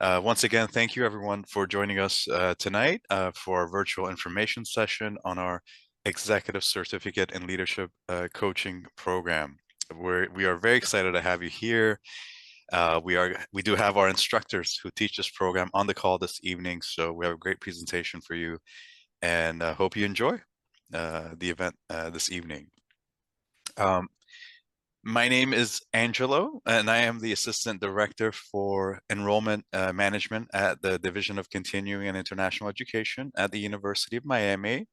Once again, thank you everyone for joining us tonight for our virtual information session on our Executive Certificate in Leadership Coaching Program. We are very excited to have you here. We do have our instructors who teach this program on the call this evening, so we have a great presentation for you, and hope you enjoy the event this evening. My name is Angelo, and I am the Assistant Director for Enrollment Management at the Division of Continuing and International Education at the University of Miami.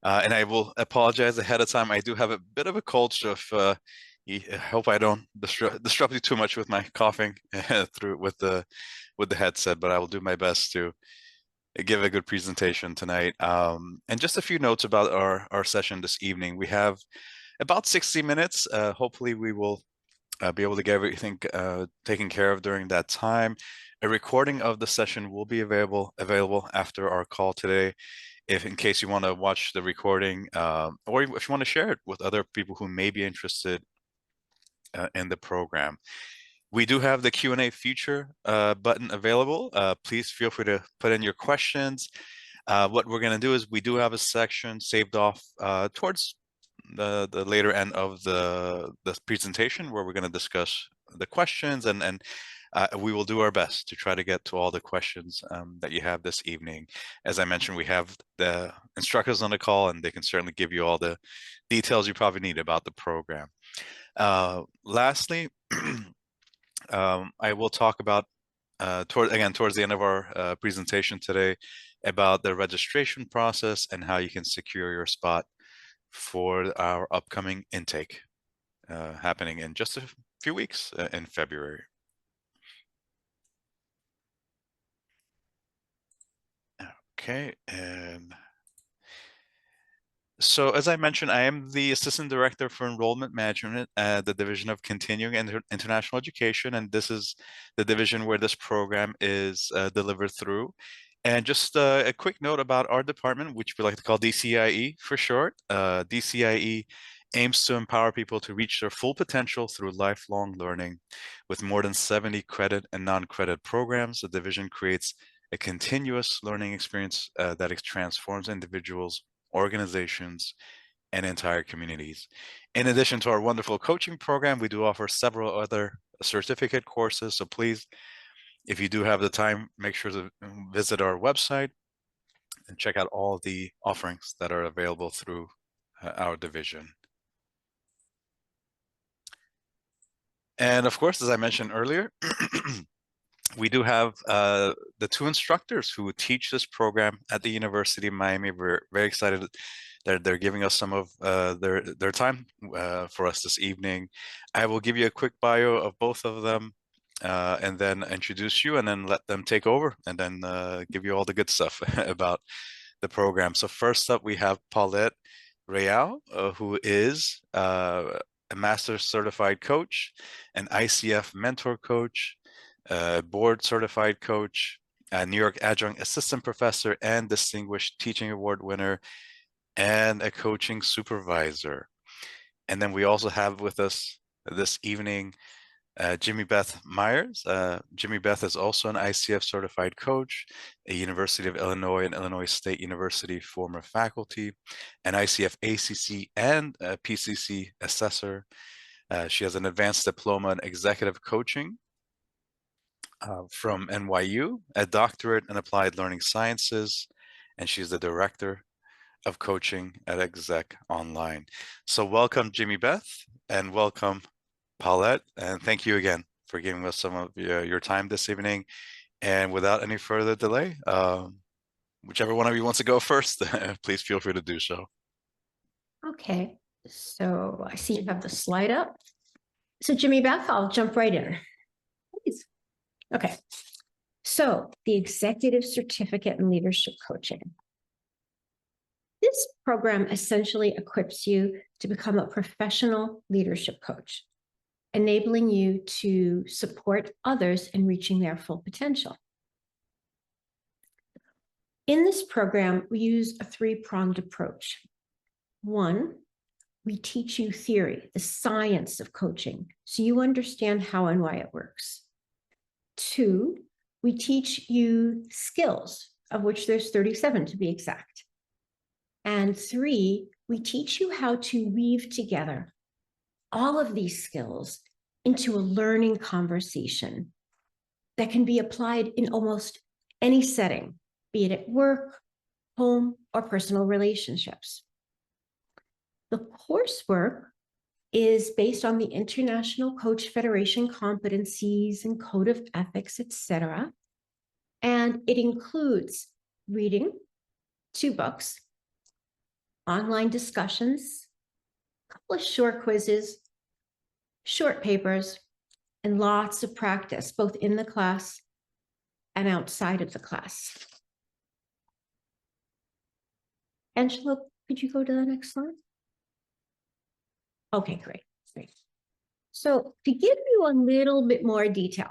And I will apologize ahead of time. I do have a bit of a cold, so I hope I don't disrupt you too much with my coughing through with the headset, but I will do my best to give a good presentation tonight. And just a few notes about our session this evening. We have about 60 minutes. Hopefully we will be able to get everything taken care of during that time. A recording of the session will be available after our call today, in case you want to watch the recording, or if you want to share it with other people who may be interested in the program. We do have the Q&A feature button available. Please feel free to put in your questions. What we're going to do is we do have a section saved off towards the later end of the presentation, where we're going to discuss the questions, and we will do our best to try to get to all the questions that you have this evening. As I mentioned, we have the instructors on the call, and they can certainly give you all the details you probably need about the program. Lastly, I will talk about towards the end of our presentation today about the registration process and how you can secure your spot for our upcoming intake happening in just a few weeks in February. Okay, and so as I mentioned, I am the Assistant Director for Enrollment Management at the Division of Continuing and International Education, and this is the division where this program is delivered through. And just a quick note about our department, which we like to call DCIE for short. DCIE aims to empower people to reach their full potential through lifelong learning. With more than 70 credit and non-credit programs, the division creates a continuous learning experience that transforms individuals, organizations, and entire communities. In addition to our wonderful coaching program, we do offer several other certificate courses. So please, if you do have the time, make sure to visit our website and check out all the offerings that are available through our division. And of course, as I mentioned earlier, we do have the two instructors who teach this program at the University of Miami. We're very excited that they're giving us some of their time for us this evening. I will give you a quick bio of both of them, and then introduce you, and then let them take over, and then give you all the good stuff about the program. So first up, we have Paulette Real, who is a Master's Certified Coach, an ICF Mentor Coach, Board Certified Coach, a New York Adjunct Assistant Professor and Distinguished Teaching Award winner, and a coaching supervisor. And then we also have with us this evening Jimmy Beth Myers. Jimmy Beth is also an ICF certified coach, a University of Illinois and Illinois State University former faculty, an ICF ACC and PCC assessor. She has an advanced diploma in executive coaching from NYU, a doctorate in applied learning sciences, and she's the director of coaching at Exec Online. So welcome, Jimmy Beth, and welcome, Paulette, and thank you again for giving us some of your time this evening. And without any further delay, whichever one of you wants to go first, please feel free to do so. Okay, so I see you have the slide up. So Jimmy Beth, I'll jump right in. Please. Okay, so the Executive Certificate in Leadership Coaching. This program essentially equips you to become a professional leadership coach, enabling you to support others in reaching their full potential. In this program, we use a three-pronged approach. One, we teach you theory, the science of coaching, so you understand how and why it works. Two, we teach you skills, of which there's 37 to be exact. And 3, we teach you how to weave together all of these skills into a learning conversation that can be applied in almost any setting, be it at work, home, or personal relationships. The coursework is based on the International Coach Federation competencies and code of ethics, etc. And it includes reading 2 books, online discussions, a couple of short quizzes, short papers, and lots of practice, both in the class and outside of the class. Angela, could you go to the next slide? Okay, great. So to give you a little bit more detail,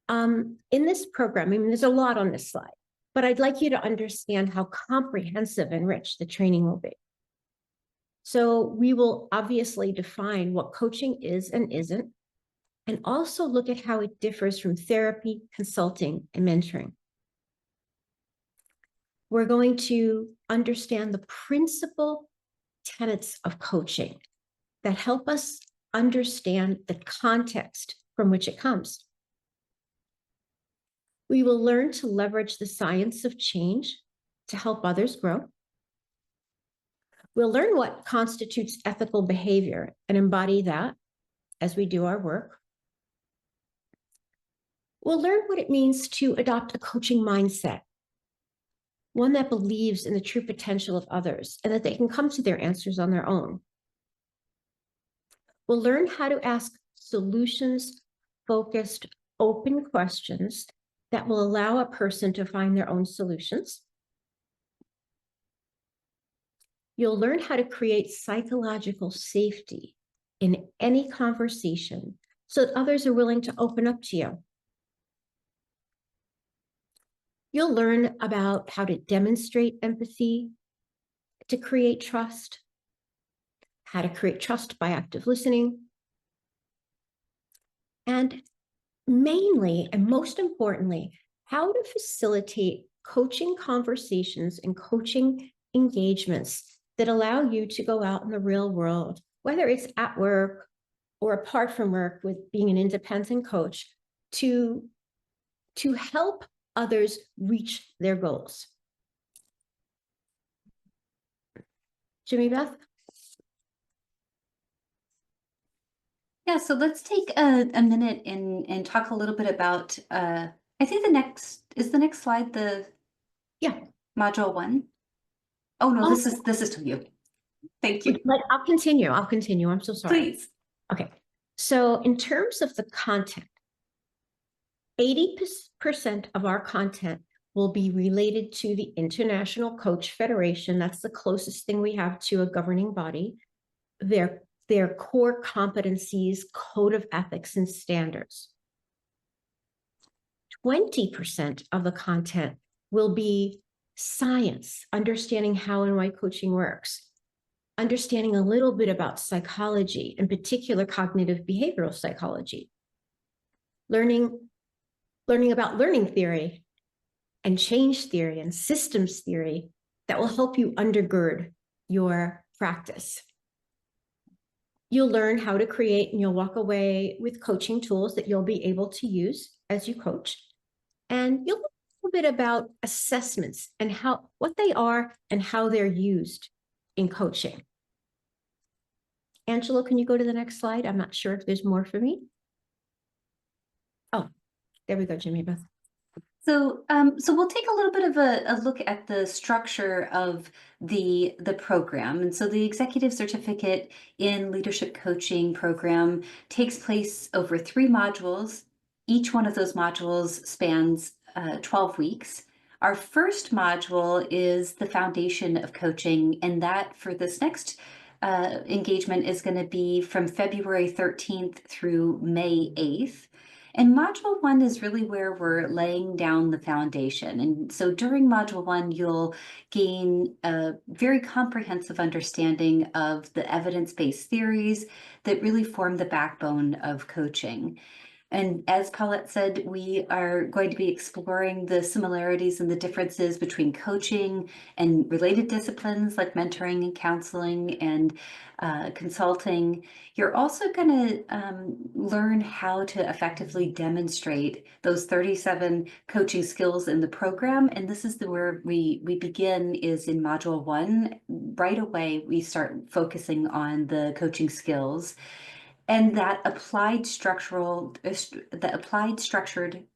in this program, I mean, there's a lot on this slide, but I'd like you to understand how comprehensive and rich the training will be. So we will obviously define what coaching is and isn't, and also look at how it differs from therapy, consulting, and mentoring. We're going to understand the principal tenets of coaching that help us understand the context from which it comes. We will learn to leverage the science of change to help others grow. We'll learn what constitutes ethical behavior and embody that as we do our work. We'll learn what it means to adopt a coaching mindset, one that believes in the true potential of others and that they can come to their answers on their own. We'll learn how to ask solutions-focused, open questions that will allow a person to find their own solutions. You'll learn how to create psychological safety in any conversation so that others are willing to open up to you. You'll learn about how to demonstrate empathy, to create trust, how to create trust by active listening, and mainly, and most importantly, how to facilitate coaching conversations and coaching engagements that allow you to go out in the real world, whether it's at work or apart from work with being an independent coach, to help others reach their goals. Jimmy Beth? Yeah, so let's take a minute and talk a little bit about, I think the next slide the module 1? Oh no, this is to you. Thank you. I'll continue. I'm so sorry. Please. Okay. So in terms of the content, 80% of our content will be related to the International Coach Federation. That's the closest thing we have to a governing body. Their core competencies, code of ethics, and standards. 20% of the content will be science, understanding how and why coaching works, understanding a little bit about psychology, in particular cognitive behavioral psychology, learning about learning theory and change theory and systems theory that will help you undergird your practice. You'll learn how to create, and you'll walk away with coaching tools that you'll be able to use as you coach. And you'll learn a little bit about assessments and what they are and how they're used in coaching. Angela, can you go to the next slide? I'm not sure if there's more for me. Oh, there we go, Jimmy Beth. So, so we'll take a little bit of a look at the structure of the program. And so the Executive Certificate in Leadership Coaching program takes place over 3 modules. Each one of those modules spans 12 weeks. Our first module is the foundation of coaching, and that for this next engagement is going to be from February 13th through May 8th. And module 1 is really where we're laying down the foundation. And so during module 1, you'll gain a very comprehensive understanding of the evidence-based theories that really form the backbone of coaching. And as Paulette said, we are going to be exploring the similarities and the differences between coaching and related disciplines like mentoring and counseling and consulting. You're also going to learn how to effectively demonstrate those 37 coaching skills in the program. And this is where we begin is in Module 1. Right away, we start focusing on the coaching skills. And that applied structured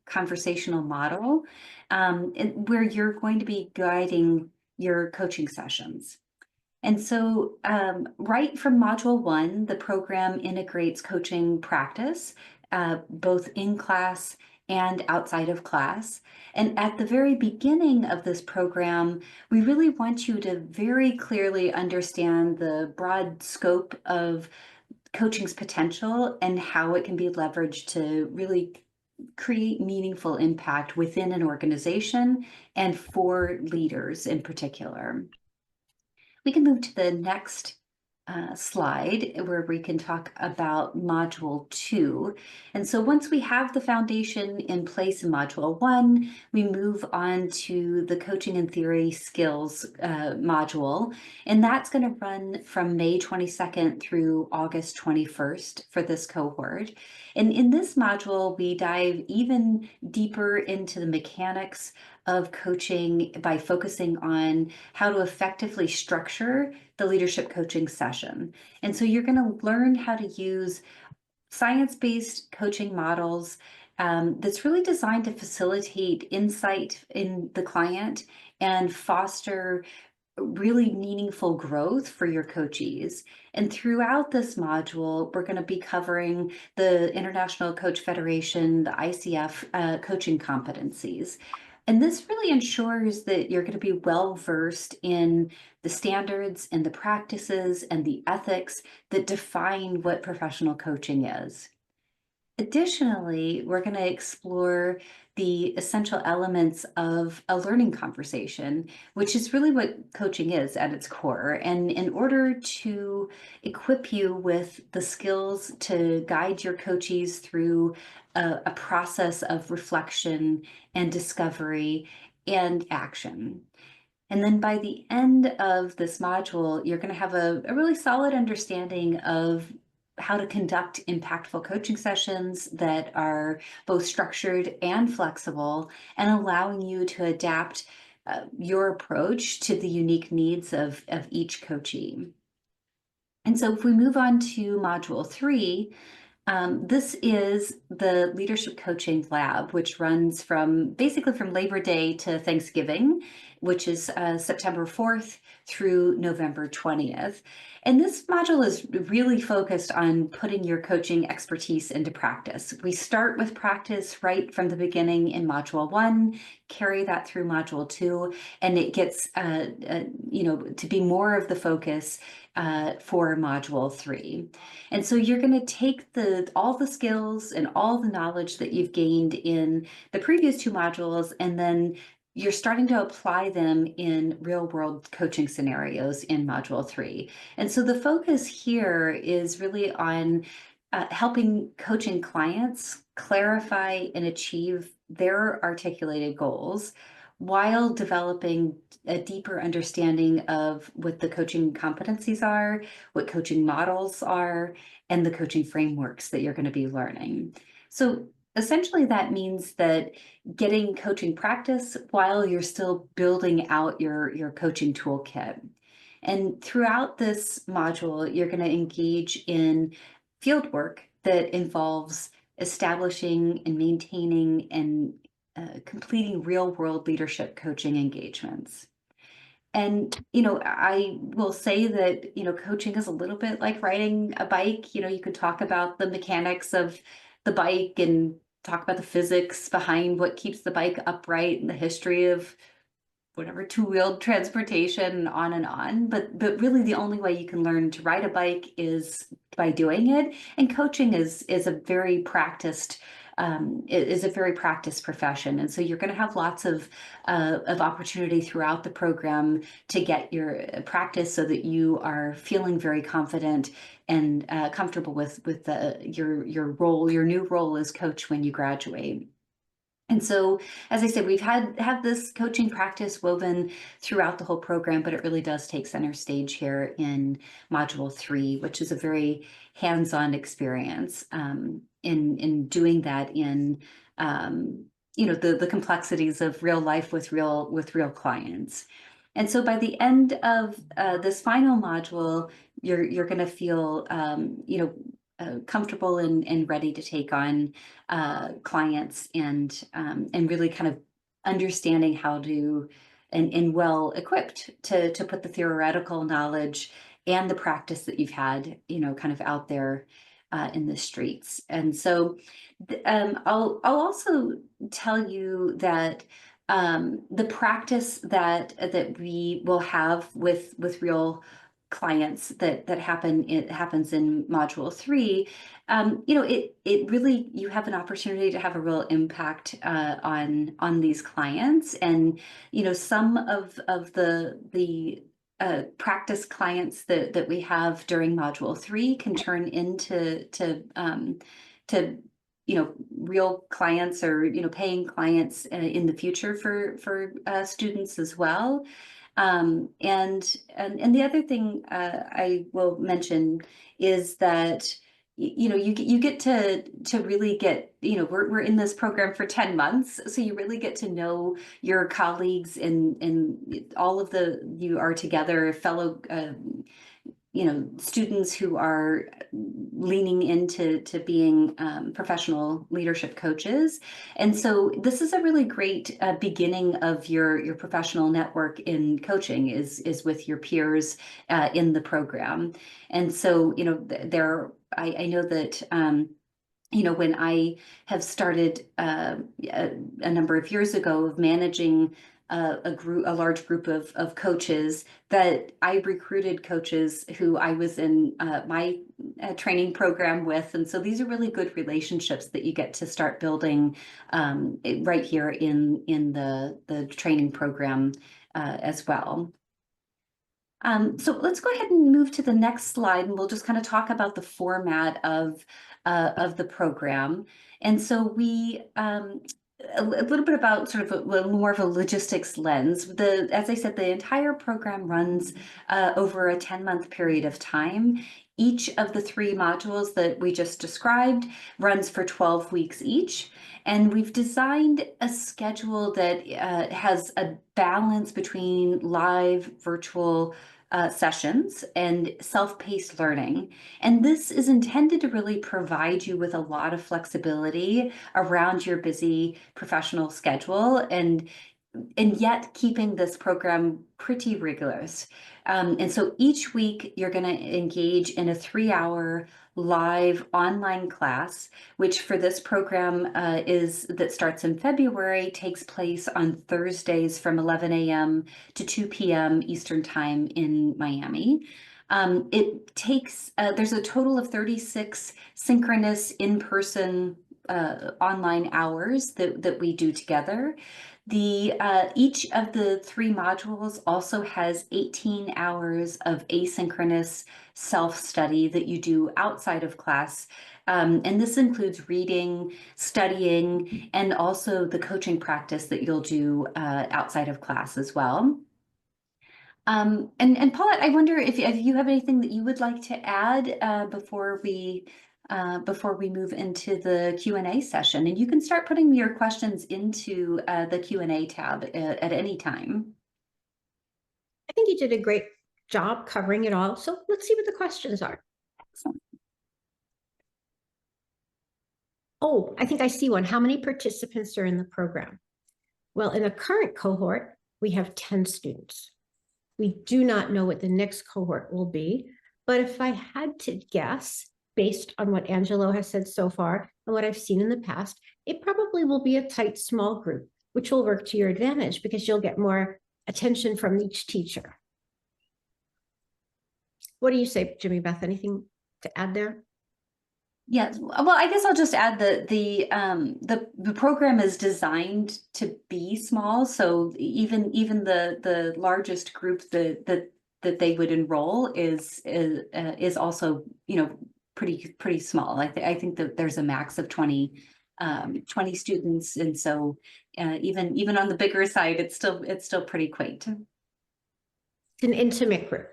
conversational model, where you're going to be guiding your coaching sessions. And so right from Module 1, the program integrates coaching practice, both in class and outside of class. And at the very beginning of this program, we really want you to very clearly understand the broad scope of coaching's potential and how it can be leveraged to really create meaningful impact within an organization and for leaders in particular. We can move to the next slide where we can talk about Module 2. And so once we have the foundation in place in Module 1, we move on to the Coaching and Theory Skills module. And that's going to run from May 22nd through August 21st for this cohort. And in this module, we dive even deeper into the mechanics of coaching by focusing on how to effectively structure the leadership coaching session. And so you're going to learn how to use science-based coaching models that's really designed to facilitate insight in the client and foster really meaningful growth for your coachees. And throughout this module, we're going to be covering the International Coach Federation, the ICF coaching competencies. And this really ensures that you're going to be well versed in the standards and the practices and the ethics that define what professional coaching is. Additionally, we're going to explore the essential elements of a learning conversation, which is really what coaching is at its core. And in order to equip you with the skills to guide your coachees through a process of reflection and discovery and action. And then by the end of this module, you're going to have a really solid understanding of how to conduct impactful coaching sessions that are both structured and flexible and allowing you to adapt your approach to the unique needs of each coachee. And so if we move on to Module 3, this is the Leadership Coaching Lab, which runs basically from Labor Day to Thanksgiving, which is September 4th through November 20th. And this module is really focused on putting your coaching expertise into practice. We start with practice right from the beginning in Module 1, carry that through Module 2, and it gets to be more of the focus for Module 3. And so you're going to take all the skills and all the knowledge that you've gained in the previous 2 modules, and then you're starting to apply them in real-world coaching scenarios in Module 3. And so the focus here is really on helping coaching clients clarify and achieve their articulated goals while developing a deeper understanding of what the coaching competencies are, what coaching models are, and the coaching frameworks that you're going to be learning. So essentially, that means that getting coaching practice while you're still building out your coaching toolkit. And throughout this module, you're going to engage in field work that involves establishing and maintaining and completing real-world leadership coaching engagements. And, I will say that, coaching is a little bit like riding a bike. You could talk about the mechanics of the bike and talk about the physics behind what keeps the bike upright and the history of whatever two-wheeled transportation, on and on. But really the only way you can learn to ride a bike is by doing it. And coaching is a very practiced is a very practice profession. And so you're going to have lots of opportunity throughout the program to get your practice so that you are feeling very confident and comfortable with your role, your new role as coach when you graduate. And so, as I said, we've had this coaching practice woven throughout the whole program, but it really does take center stage here in Module 3, which is a very hands-on experience in doing that in the complexities of real life with real clients. And so, by the end of this final module, you're going to feel comfortable and ready to take on clients and really kind of understanding how to and well equipped to put the theoretical knowledge and the practice that you've had, kind of out there in the streets. And so I'll also tell you that the practice that we will have with real clients that happens in Module 3, it really, you have an opportunity to have a real impact on these clients. And some of the practice clients that we have during Module 3 can turn into real clients or paying clients in the future for students as well. And the other thing I will mention is that you get to really get, we're in this program for 10 months, so you really get to know your colleagues and all of you are together fellow students who are leaning into being professional leadership coaches. And so this is a really great beginning of your professional network in coaching is with your peers in the program. And so, I know that when I have started a number of years ago of managing a large group of coaches, that I recruited coaches who I was in my training program with. And so these are really good relationships that you get to start building right here in the training program as well. So let's go ahead and move to the next slide, and we'll just kind of talk about the format of the program. And so we a little bit about sort of a more of a logistics lens. As I said, the entire program runs over a 10-month period of time. Each of the 3 modules that we just described runs for 12 weeks each. And we've designed a schedule that has a balance between live, virtual sessions and self-paced learning. And this is intended to really provide you with a lot of flexibility around your busy professional schedule and yet keeping this program pretty rigorous. And so each week you're going to engage in a 3-hour live online class, which for this program that starts in February, takes place on Thursdays from 11 a.m. to 2 p.m. Eastern Time in Miami. It takes, there's a total of 36 synchronous in-person online hours that we do together. Each of the 3 modules also has 18 hours of asynchronous self-study that you do outside of class. And this includes reading, studying, and also the coaching practice that you'll do outside of class as well. And Paulette, I wonder if you have anything that you would like to add before we move into the Q&A session. And you can start putting your questions into the Q&A tab at any time. I think you did a great job covering it all. So let's see what the questions are. Excellent. Oh, I think I see one. How many participants are in the program? Well, in the current cohort, we have 10 students. We do not know what the next cohort will be, but if I had to guess, based on what Angelo has said so far and what I've seen in the past, it probably will be a tight, small group, which will work to your advantage because you'll get more attention from each teacher. What do you say, Jimmy Beth? Anything to add there? Yeah, well, I guess I'll just add that the program is designed to be small, so even the largest group that they would enroll is also, you know, pretty small. I think that there's a max of 20 students, and so even on the bigger side, it's still pretty quaint. It's an intimate group.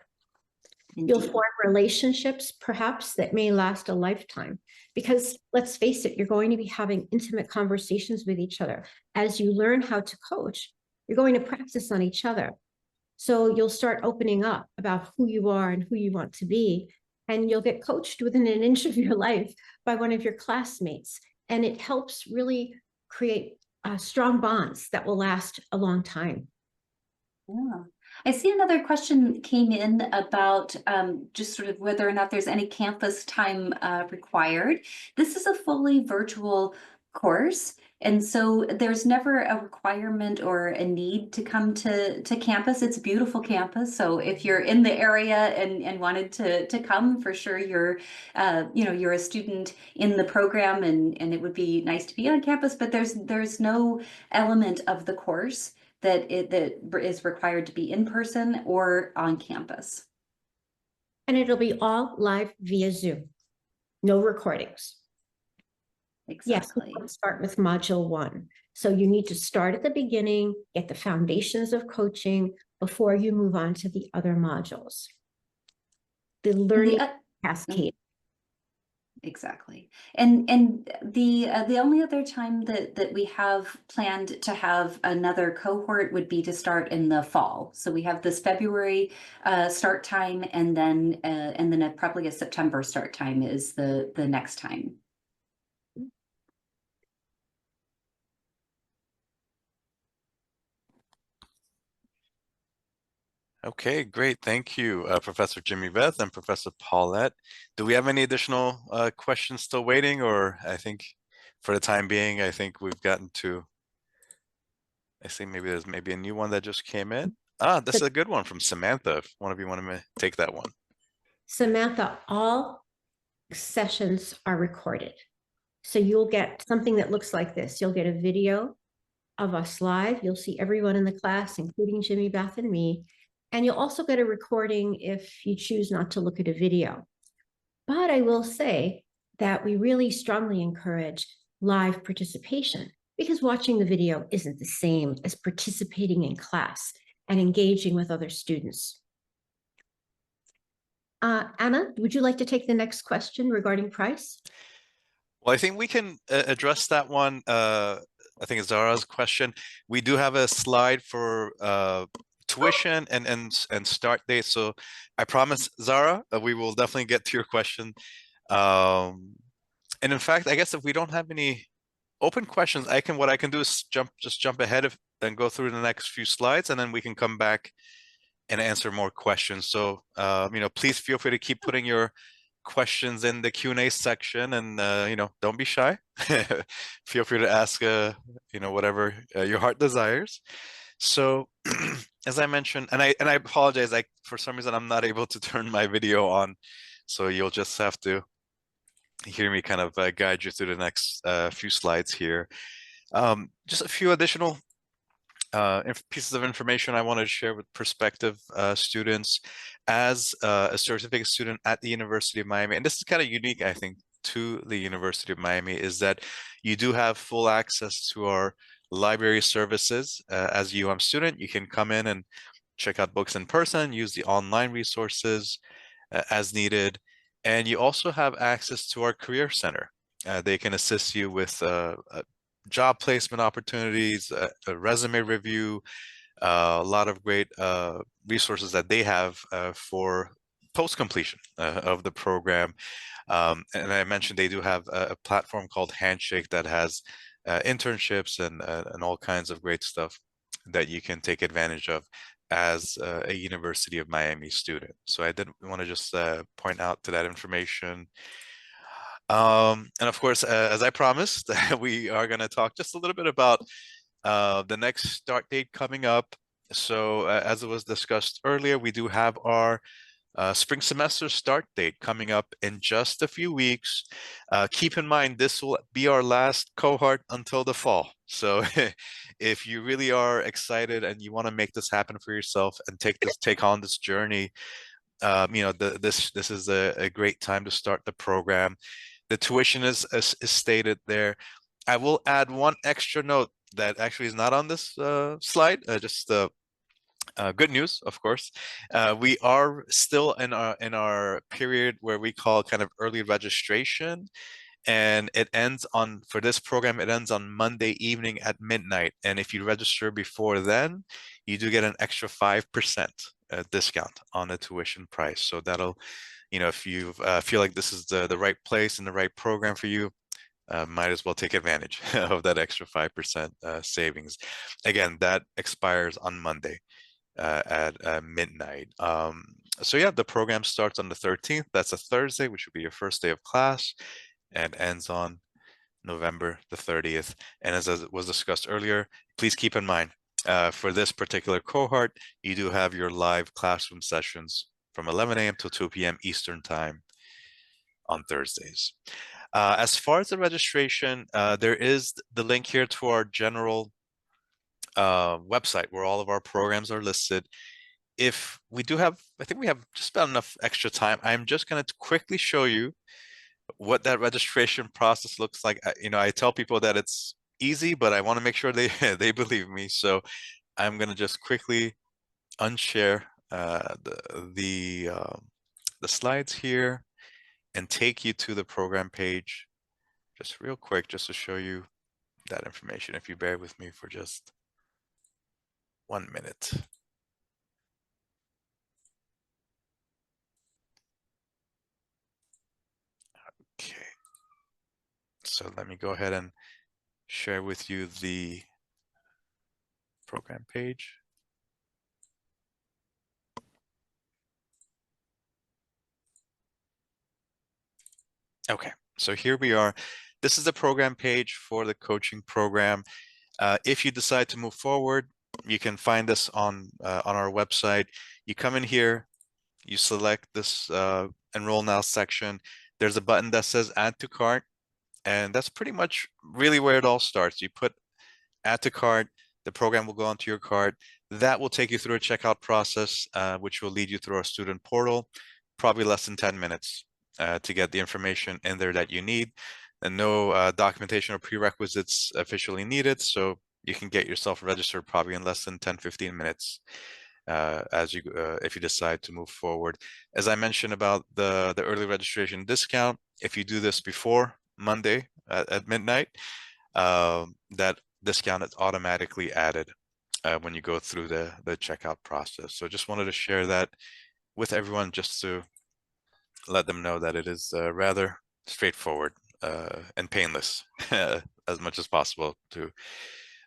You'll Indeed. form relationships perhaps that may last a lifetime. Because let's face it, you're going to be having intimate conversations with each other. As you learn how to coach, you're going to practice on each other. So you'll start opening up about who you are and who you want to be. And you'll get coached within an inch of your life by one of your classmates. And it helps really create strong bonds that will last a long time. Yeah. I see another question came in about just sort of whether or not there's any campus time required. This is a fully virtual course, and so there's never a requirement or a need to come to campus. It's a beautiful campus, so if you're in the area and wanted to come, for sure you're you know, you're a student in the program, and it would be nice to be on campus, but there's no element of the course that is required to be in person or on campus. And it'll be all live via Zoom, no recordings. Exactly. Yes, let's start with module 1. So you need to start at the beginning, get the foundations of coaching before you move on to the other modules. The learning cascade. Exactly. And the only other time that we have planned to have another cohort would be to start in the fall. So we have this February start time, and then probably a September start time is the next time. Okay, great. Thank you, Professor Jimmy Beth and Professor Paulette. Do we have any additional questions still waiting? Or I think for the time being, I think we've gotten to, I think maybe there's maybe a new one that just came in. Ah, this is a good one from Samantha. If one of you want to take that one. Samantha, all sessions are recorded. So you'll get something that looks like this. You'll get a video of us live. You'll see everyone in the class, including Jimmy, Beth, and me. And you'll also get a recording if you choose not to look at a video. But I will say that we really strongly encourage live participation, because watching the video isn't the same as participating in class and engaging with other students. Anna, would you like to take the next question regarding price? Well, I think we can address that one. I think it's Zara's question. We do have a slide for tuition and start date. So I promise, Zara, we will definitely get to your question. And in fact, I guess if we don't have any open questions, what I can do is just jump ahead of and go through the next few slides, and then we can come back and answer more questions. So you know, please feel free to keep putting your questions in the Q&A section, and you know, don't be shy. Feel free to ask you know, whatever your heart desires. So as I mentioned, and I apologize, for some reason I'm not able to turn my video on, so you'll just have to hear me kind of guide you through the next few slides here. Just a few additional pieces of information I wanted to share with prospective students. As a certificate student at the University of Miami, and this is kind of unique, I think, to the University of Miami, is that you do have full access to our library services. As a UM student, you can come in and check out books in person, use the online resources as needed, and you also have access to our Career Center. They can assist you with job placement opportunities, a resume review, a lot of great resources that they have for post-completion of the program. And I mentioned they do have a platform called Handshake that has internships and all kinds of great stuff that you can take advantage of as a University of Miami student. So I did want to just point out to that information. And of course, as I promised, we are going to talk just a little bit about the next start date coming up. So as it was discussed earlier, we do have our Spring semester start date coming up in just a few weeks. Keep in mind, this will be our last cohort until the fall. So if you really are excited and you want to make this happen for yourself and take on this journey, you know, this is a great time to start the program. The tuition is stated there. I will add one extra note that actually is not on this slide, just good news, of course. We are still in our period where we call kind of early registration, and it ends on, for this program, it ends on Monday evening at midnight. And if you register before then, you do get an extra 5% discount on the tuition price. So that'll, you know, if you feel like this is the right place and the right program for you, might as well take advantage of that extra 5% savings. Again, that expires on Monday at midnight. So yeah, the program starts on the 13th. That's a Thursday, which would be your first day of class, and ends on November the 30th. And as was discussed earlier, please keep in mind, for this particular cohort, you do have your live classroom sessions from 11 a.m. to 2 p.m. Eastern time on Thursdays. As far as the registration, there is the link here to our general website where all of our programs are listed. If we do have, I think we have just about enough extra time. I'm just going to quickly show you what that registration process looks like. You know, I tell people that it's easy, but I want to make sure they they believe me. So I'm going to just quickly unshare the slides here and take you to the program page just real quick, just to show you that information. If you bear with me for just 1 minute. Okay, so let me go ahead and share with you the program page. Okay, so here we are. This is the program page for the coaching program. If you decide to move forward, you can find this on our website. You come in here, you select this enroll now section. There's a button that says add to cart, and that's pretty much really where it all starts. You put add to cart, the program will go onto your cart. That will take you through a checkout process, which will lead you through our student portal, probably less than 10 minutes to get the information in there that you need. And no documentation or prerequisites officially needed, so you can get yourself registered probably in less than 10-15 minutes as you if you decide to move forward. As I mentioned about the early registration discount, if you do this before Monday at midnight, that discount is automatically added when you go through the checkout process. So just wanted to share that with everyone, just to let them know that it is rather straightforward and painless as much as possible to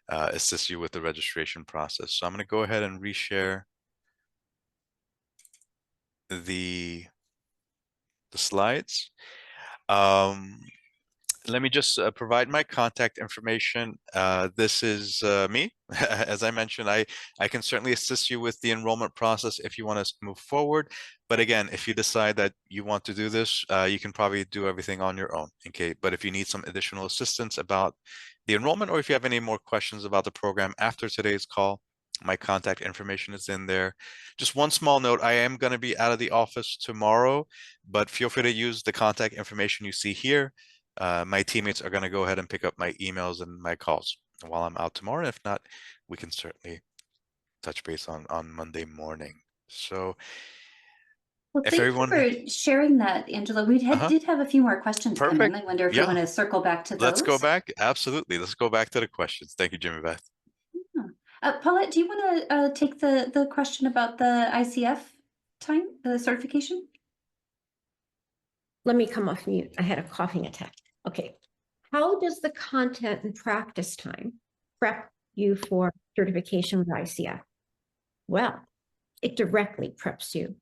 assist you with the registration process. So I'm going to go ahead and reshare the slides. Let me just provide my contact information. This is me. As I mentioned, I can certainly assist you with the enrollment process if you want to move forward. But again, if you decide that you want to do this, you can probably do everything on your own. Okay, but if you need some additional assistance about the enrollment, or if you have any more questions about the program after today's call, my contact information is in there. Just one small note, I am going to be out of the office tomorrow, but feel free to use the contact information you see here. My teammates are going to go ahead and pick up my emails and my calls while I'm out tomorrow. If not, we can certainly touch base on Monday morning. So well, if thank everyone, you for sharing that, Angela. We did have a few more questions come in. Perfect. I wonder if Yeah. you want to circle back to those. Let's go back. Absolutely. Let's go back to the questions. Thank you, Jimmy Beth. Paulette, do you want to take the question about the ICF time, the certification? Let me come off mute. I had a coughing attack. Okay. How does the content and practice time prep you for certification with ICF? Well, it directly preps you.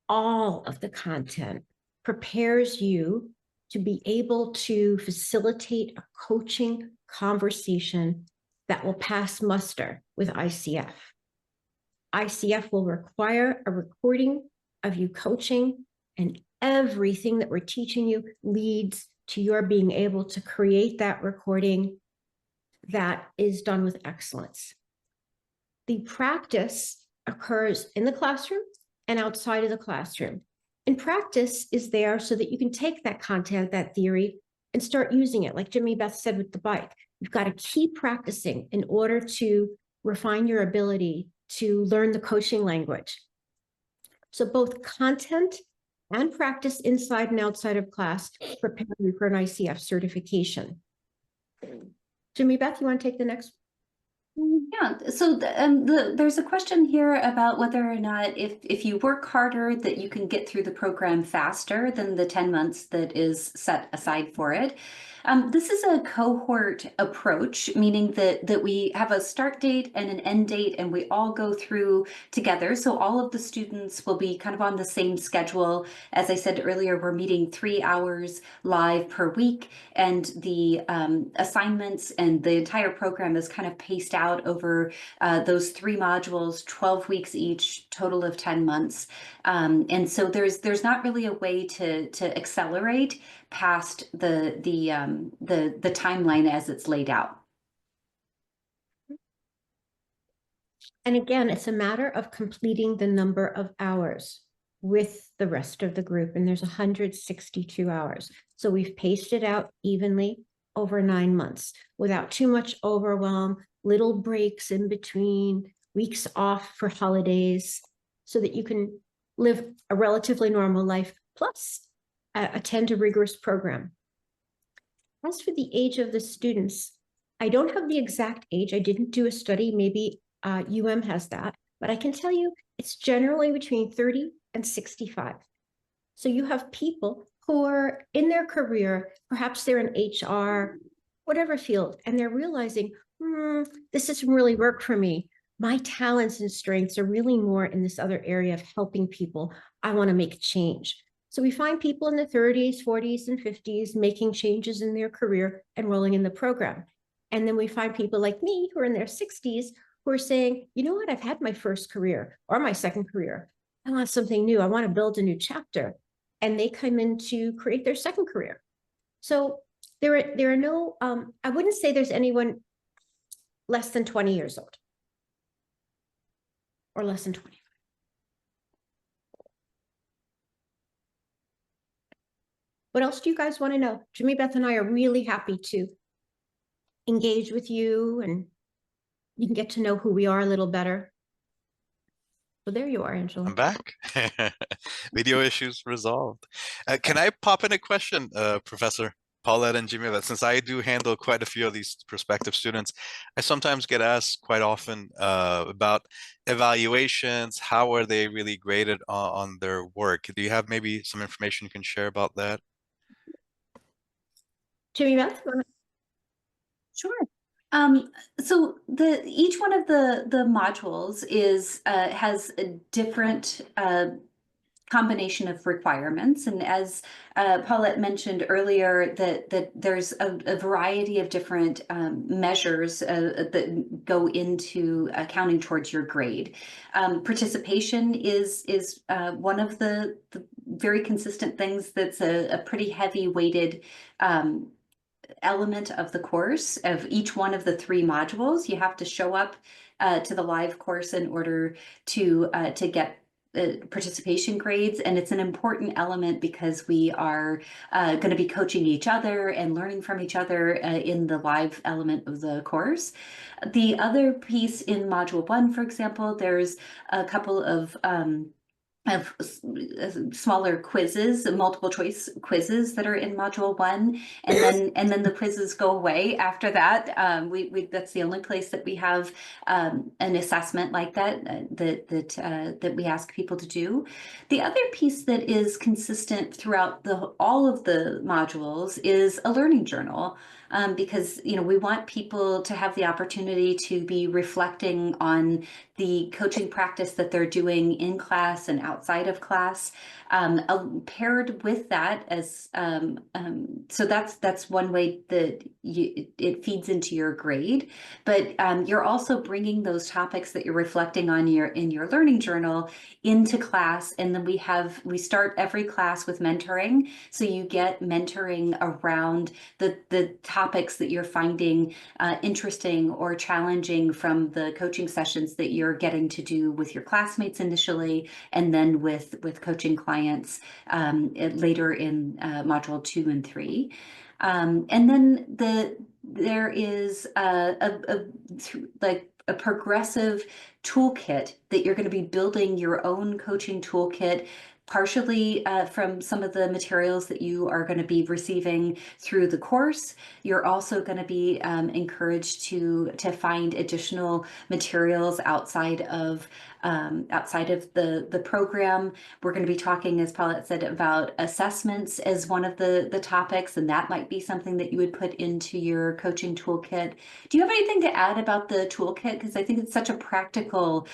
All of the content prepares you to be able to facilitate a coaching conversation that will pass muster with ICF. ICF will require a recording of you coaching, and everything that we're teaching you leads to your being able to create that recording that is done with excellence. The practice occurs in the classroom and outside of the classroom. And practice is there so that you can take that content, that theory, and start using it. Like Jimmy Beth said with the bike, you've got to keep practicing in order to refine your ability to learn the coaching language. So both content and practice inside and outside of class prepare you for an ICF certification. Jimmy Beth, you want to take the next? Yeah, so there's a question here about whether or not if you work harder that you can get through the program faster than the 10 months that is set aside for it. This is a cohort approach, meaning that we have a start date and an end date, and we all go through together. So all of the students will be kind of on the same schedule. As I said earlier, we're meeting 3 hours live per week, and the assignments and the entire program is kind of paced out over those 3 modules, 12 weeks each, total of 10 months. And so there's not really a way to accelerate past the timeline as it's laid out. And again, it's a matter of completing the number of hours with the rest of the group. And there's 162 hours. So we've paced it out evenly over 9 months without too much overwhelm, little breaks in between, weeks off for holidays, so that you can live a relatively normal life, plus attend a rigorous program. As for the age of the students, I don't have the exact age. I didn't do a study. Maybe has that, but I can tell you it's generally between 30 and 65. So you have people who are in their career, perhaps they're in HR, whatever field, and they're realizing, this doesn't really work for me. My talents and strengths are really more in this other area of helping people. I want to make a change. So we find people in the 30s, 40s, and 50s making changes in their career, enrolling in the program. And then we find people like me who are in their 60s who are saying, you know what, I've had my first career or my second career. I want something new. I want to build a new chapter. And they come in to create their second career. So there are no, I wouldn't say there's anyone less than 20 years old or less than 20. What else do you guys want to know? Jimmy Beth and I are really happy to engage with you, and you can get to know who we are a little better. So there you are, Angela. I'm back. Video issues resolved. Can I pop in a question, Professor Paulette and Jimmy Beth? Since I do handle quite a few of these prospective students, I sometimes get asked quite often about evaluations. How are they really graded on their work? Do you have maybe some information you can share about that? Jimmy Beth? Sure. So each one of the modules has a different combination of requirements, and as Paulette mentioned earlier, that there's a variety of different measures that go into accounting towards your grade. Participation is one of the very consistent things that's a pretty heavy weighted element of the course. Of each one of the 3 modules, you have to show up to the live course in order to get participation grades, and it's an important element because we are going to be coaching each other and learning from each other in the live element of the course. The other piece in Module 1, for example, there's a couple of smaller quizzes, multiple choice quizzes that are in Module 1, and then the quizzes go away after that. That's the only place that we have an assessment like that we ask people to do. The other piece that is consistent throughout all of the modules is a learning journal. because, you know, we want people to have the opportunity to be reflecting on the coaching practice that they're doing in class and outside of class. Paired with that as so that's one way that it feeds into your grade, but you're also bringing those topics that you're reflecting on in your learning journal into class. And then we start every class with mentoring, so you get mentoring around the topics that you're finding interesting or challenging from the coaching sessions that you're getting to do with your classmates initially, and then with coaching clients later in module 2 and 3. And then there is like a progressive toolkit that you're going to be building your own coaching toolkit, partially from some of the materials that you are going to be receiving through the course. You're also going to be encouraged to find additional materials outside of the program. We're going to be talking, as Paulette said, about assessments as one of the topics, and that might be something that you would put into your coaching toolkit. Do you have anything to add about the toolkit? Because I think it's such a practical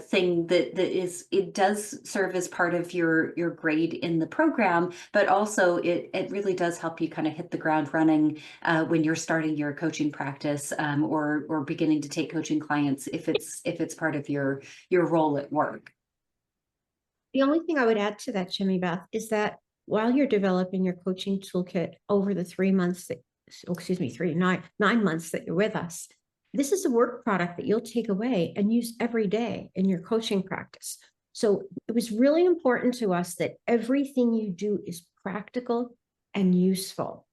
thing it does serve as part of your grade in the program, but also it really does help you kind of hit the ground running when you're starting your coaching practice or beginning to take coaching clients if it's part of your role at work. The only thing I would add to that, Jimmy Beth, is that while you're developing your coaching toolkit over the 3 months that, nine months that you're with us, this is a work product that you'll take away and use every day in your coaching practice. So it was really important to us that everything you do is practical and useful.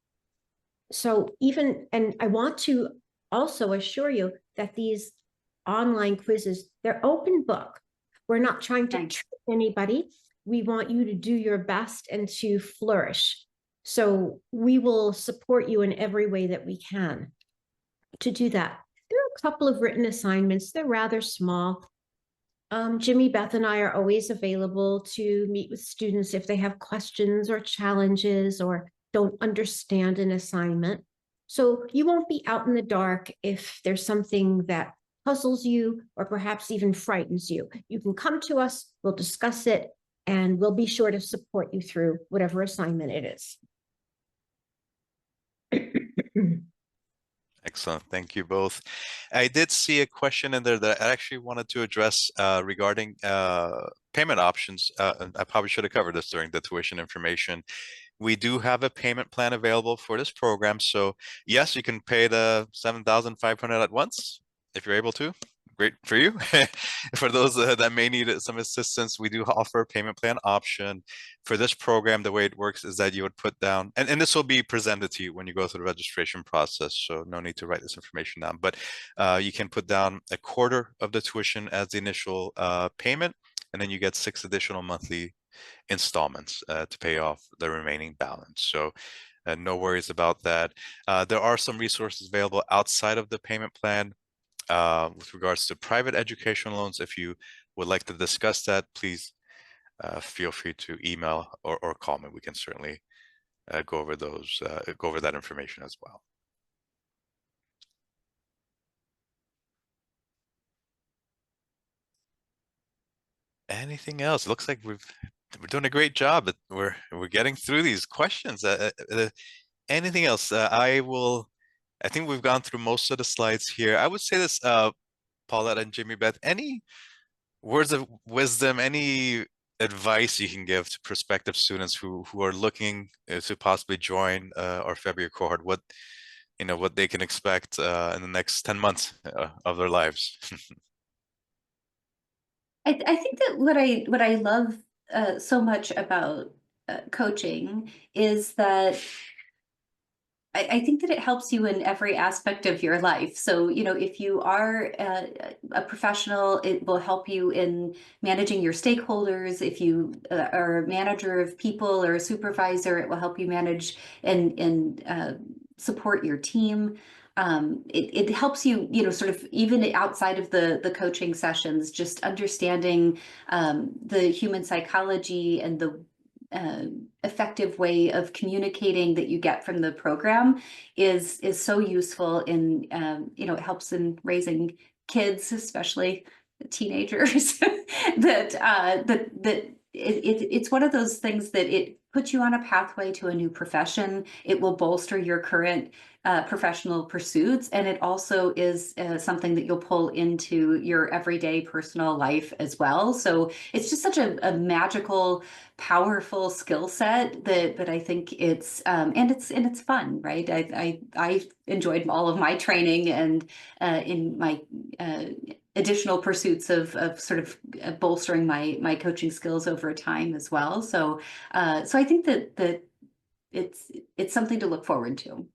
So and I want to also assure you that these online quizzes, they're open book. We're not trying to trick anybody. We want you to do your best and to flourish. So we will support you in every way that we can to do that. There are a couple of written assignments. They're rather small. Jimmy, Beth, and I are always available to meet with students if they have questions or challenges or don't understand an assignment. So you won't be out in the dark if there's something that puzzles you or perhaps even frightens you. You can come to us, we'll discuss it, and we'll be sure to support you through whatever assignment it is. Excellent. Thank you both. I did see a question in there that I actually wanted to address regarding payment options. And I probably should have covered this during the tuition information. We do have a payment plan available for this program. So yes, you can pay the $7,500 at once if you're able to. Great for you. For those that may need some assistance, we do offer a payment plan option. For this program, the way it works is that you would put down, and this will be presented to you when you go through the registration process, so no need to write this information down, but you can put down a quarter of the tuition as the initial payment, and then you get 6 additional monthly installments to pay off the remaining balance. So no worries about that. There are some resources available outside of the payment plan with regards to private education loans. If you would like to discuss that, please feel free to email or call me. We can certainly go over that information as well. Anything else? It looks like we're doing a great job. We're getting through these questions. Anything else? I think we've gone through most of the slides here. I would say this, Paulette and Jimmy Beth, any words of wisdom, any advice you can give to prospective students who are looking to possibly join our February cohort, what they can expect in the next 10 months of their lives? I think that what I love so much about coaching is that I think that it helps you in every aspect of your life. So, if you are a professional, it will help you in managing your stakeholders. If you are a manager of people or a supervisor, it will help you manage and support your team. It helps you, sort of even outside of the coaching sessions, just understanding the human psychology and effective way of communicating that you get from the program is so useful in, it helps in raising kids, especially teenagers, it's one of those things that it puts you on a pathway to a new profession. It will bolster your current professional pursuits, and it also is something that you'll pull into your everyday personal life as well. So it's just such a magical, powerful skill set that I think it's and it's fun, right? I enjoyed all of my training and in my additional pursuits of sort of bolstering my coaching skills over time as well. So so I think that it's something to look forward to.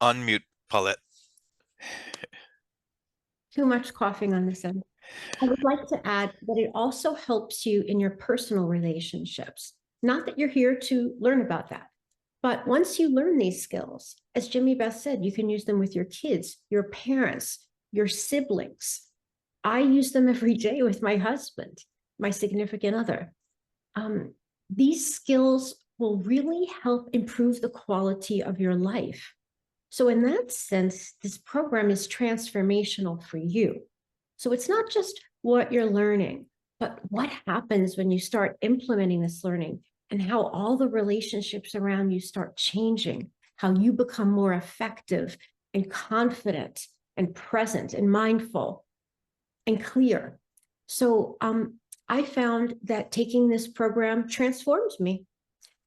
Unmute, Paulette. Too much coughing on this end. I would like to add that it also helps you in your personal relationships. Not that you're here to learn about that, but once you learn these skills, as Jimmy Beth said, you can use them with your kids, your parents, your siblings. I use them every day with my husband, my significant other. These skills will really help improve the quality of your life. So in that sense, this program is transformational for you. So it's not just what you're learning, but what happens when you start implementing this learning and how all the relationships around you start changing, how you become more effective and confident and present and mindful and clear. So I found that taking this program transforms me.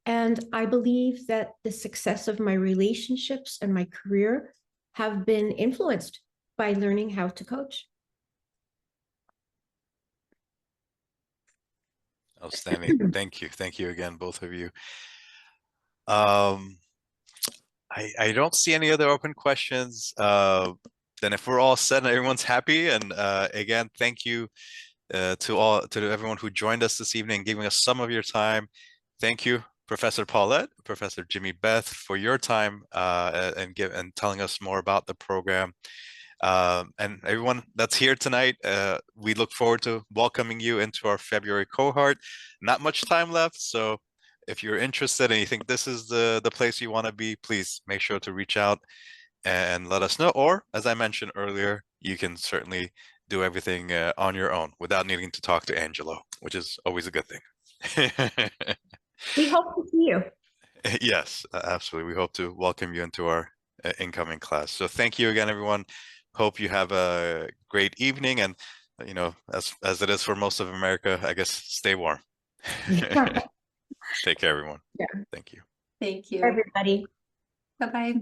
And I believe that the success of my relationships and my career have been influenced by learning how to coach. Outstanding. Thank you. Thank you again, both of you. I don't see any other open questions. Then if we're all set and everyone's happy, and again, thank you to everyone who joined us this evening, giving us some of your time. Thank you, Professor Paulette, Professor Jimmy Beth, for your time and telling us more about the program. And everyone that's here tonight, we look forward to welcoming you into our February cohort. Not much time left, so if you're interested and you think this is the place you want to be, please make sure to reach out and let us know. Or, as I mentioned earlier, you can certainly do everything on your own without needing to talk to Angelo, which is always a good thing. We hope to see you. Yes, absolutely. We hope to welcome you into our incoming class. So thank you again, everyone. Hope you have a great evening, and as it is for most of America, I guess stay warm. Take care, everyone. Yeah. Thank you. Thank you. Everybody. Bye-bye.